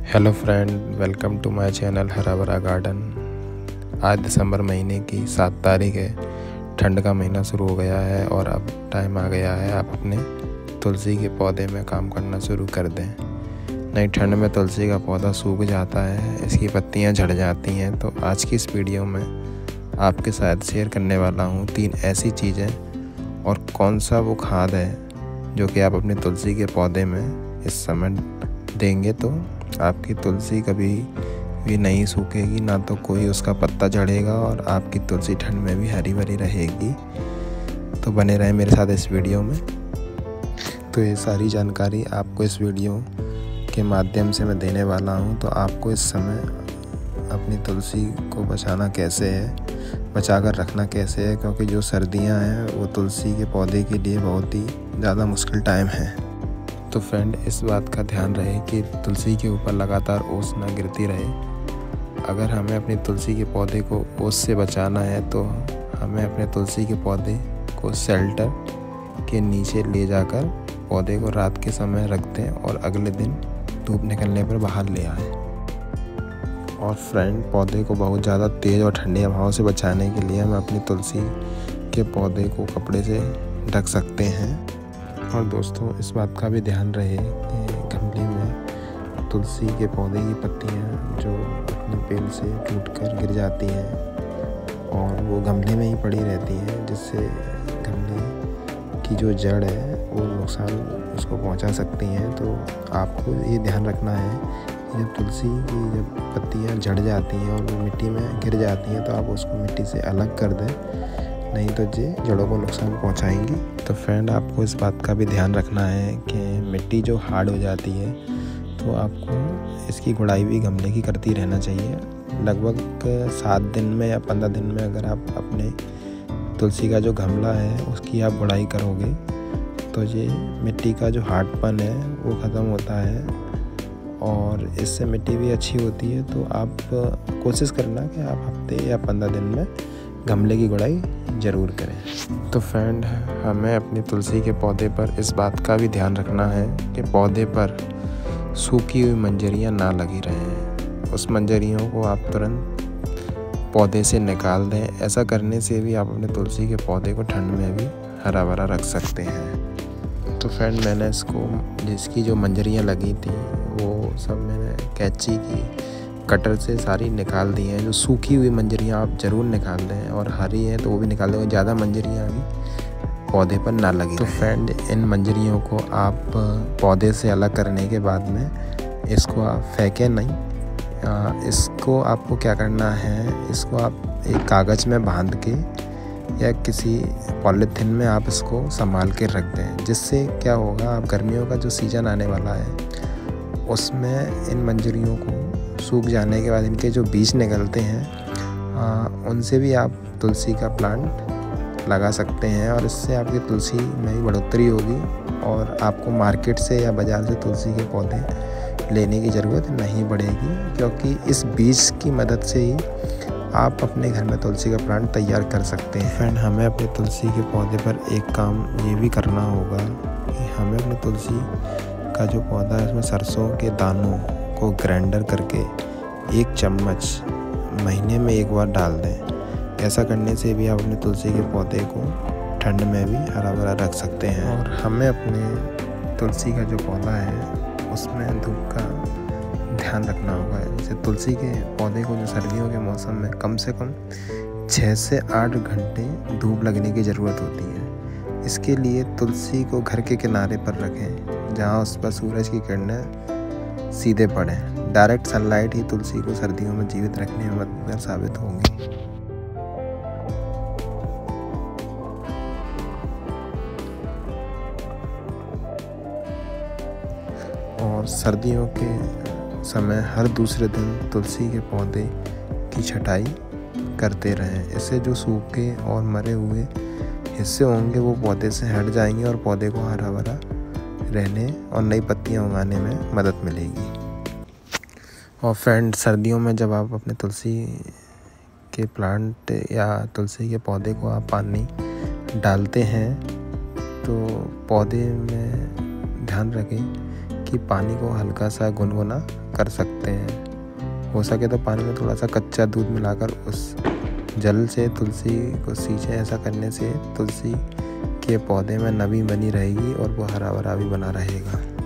Hello friend, welcome to my channel Hara Bhara garden. आज दिसंबर महीने की 7 तारीख है। ठंड का महीना शुरू हो गया है और अब टाइम आ गया है आप अपने तुलसी के पौधे में काम करना शुरू कर दें। नहीं, ठंड में तुलसी का पौधा सूख जाता है, इसकी पत्तियां झड़ जाती हैं। तो आज की इस वीडियो में आपके साथ शेयर करने वाला हूँ 3 ऐसी चीज़ें और कौन सा वो खाद है जो कि आप अपने तुलसी के पौधे में इस समय देंगे तो आपकी तुलसी कभी भी नहीं सूखेगी, ना तो कोई उसका पत्ता झड़ेगा और आपकी तुलसी ठंड में भी हरी भरी रहेगी। तो बने रहें मेरे साथ इस वीडियो में। तो ये सारी जानकारी आपको इस वीडियो के माध्यम से मैं देने वाला हूँ। तो आपको इस समय अपनी तुलसी को बचाना कैसे है, बचा कर रखना कैसे है, क्योंकि जो सर्दियाँ हैं वो तुलसी के पौधे के लिए बहुत ही ज़्यादा मुश्किल टाइम है। तो फ्रेंड, इस बात का ध्यान रहे कि तुलसी के ऊपर लगातार ओस ना गिरती रहे। अगर हमें अपनी तुलसी के पौधे को ओस से बचाना है तो हमें अपने तुलसी के पौधे को शेल्टर के नीचे ले जाकर पौधे को रात के समय रख दें और अगले दिन धूप निकलने पर बाहर ले आएं। और फ्रेंड, पौधे को बहुत ज़्यादा तेज़ और ठंडी हवाओं से बचाने के लिए हम अपनी तुलसी के पौधे को कपड़े से ढक सकते हैं। और दोस्तों, इस बात का भी ध्यान रहे कि गमले में तुलसी के पौधे की पत्तियां जो अपनी बेल से टूटकर गिर जाती हैं और वो गमले में ही पड़ी रहती हैं, जिससे गमले की जो जड़ है वो नुकसान उसको पहुंचा सकती हैं। तो आपको ये ध्यान रखना है कि जब तुलसी की जब पत्तियां झड़ जाती हैं और वो मिट्टी में गिर जाती हैं तो आप उसको मिट्टी से अलग कर दें, नहीं तो ये जड़ों को नुकसान पहुंचाएंगी। तो फ्रेंड, आपको इस बात का भी ध्यान रखना है कि मिट्टी जो हार्ड हो जाती है तो आपको इसकी गुड़ाई भी गमले की करती रहना चाहिए। लगभग 7 दिन में या 15 दिन में अगर आप अपने तुलसी का जो गमला है उसकी आप गुड़ाई करोगे तो ये मिट्टी का जो हार्डपन है वो ख़त्म होता है और इससे मिट्टी भी अच्छी होती है। तो आप कोशिश करना कि आप हफ्ते या 15 दिन में गमले की गुड़ाई ज़रूर करें। तो फ्रेंड, हमें अपनी तुलसी के पौधे पर इस बात का भी ध्यान रखना है कि पौधे पर सूखी हुई मंजरियां ना लगी रहें। उस मंजरियों को आप तुरंत पौधे से निकाल दें। ऐसा करने से भी आप अपने तुलसी के पौधे को ठंड में भी हरा भरा रख सकते हैं। तो फ्रेंड, मैंने इसको जिसकी जो मंजरियां लगी थी वो सब मैंने कैंची की कटर से सारी निकाल दी हैं। जो सूखी हुई मंजरियाँ आप ज़रूर निकाल दें और हरी है तो वो भी निकाल दें, ज़्यादा मंजरियाँ भी पौधे पर ना लगी। तो फ्रेंड, इन मंजरियों को आप पौधे से अलग करने के बाद में इसको आप फेंकें नहीं। इसको आपको क्या करना है, इसको आप एक कागज़ में बांध के या किसी पॉलीथिन में आप इसको संभाल के रख दें। जिससे क्या होगा, आप गर्मियों का जो सीज़न आने वाला है उसमें इन मंजरियों को सूख जाने के बाद इनके जो बीज निकलते हैं उनसे भी आप तुलसी का प्लांट लगा सकते हैं और इससे आपकी तुलसी में भी बढ़ोतरी होगी और आपको मार्केट से या बाज़ार से तुलसी के पौधे लेने की ज़रूरत नहीं पड़ेगी, क्योंकि इस बीज की मदद से ही आप अपने घर में तुलसी का प्लांट तैयार कर सकते हैं। फ्रेंड, हमें अपने तुलसी के पौधे पर एक काम ये भी करना होगा कि हमें अपने तुलसी का जो पौधा है उसमें सरसों के दानों को ग्राइंडर करके 1 चम्मच महीने में एक बार डाल दें। ऐसा करने से भी आप अपने तुलसी के पौधे को ठंड में भी हरा भरा रख सकते हैं। और हमें अपने तुलसी का जो पौधा है उसमें धूप का ध्यान रखना होगा। जैसे तुलसी के पौधे को जो सर्दियों के मौसम में कम से कम 6 से 8 घंटे धूप लगने की ज़रूरत होती है। इसके लिए तुलसी को घर के किनारे पर रखें जहाँ उस पर सूरज की किरणें सीधे पड़ें। डायरेक्ट सनलाइट ही तुलसी को सर्दियों में जीवित रखने में मददगार साबित होंगी। और सर्दियों के समय हर दूसरे दिन तुलसी के पौधे की छटाई करते रहें। इससे जो सूखे और मरे हुए हिस्से होंगे वो पौधे से हट जाएंगे और पौधे को हरा भरा रहने और नई पत्तियां उगाने में मदद मिलेगी। और फ्रेंड, सर्दियों में जब आप अपने तुलसी के प्लांट या तुलसी के पौधे को आप पानी डालते हैं तो पौधे में ध्यान रखें कि पानी को हल्का सा गुनगुना कर सकते हैं। हो सके तो पानी में थोड़ा सा कच्चा दूध मिलाकर उस जल से तुलसी को सींचें। ऐसा करने से तुलसी के पौधे में नमी बनी रहेगी और वो हरा भरा भी बना रहेगा।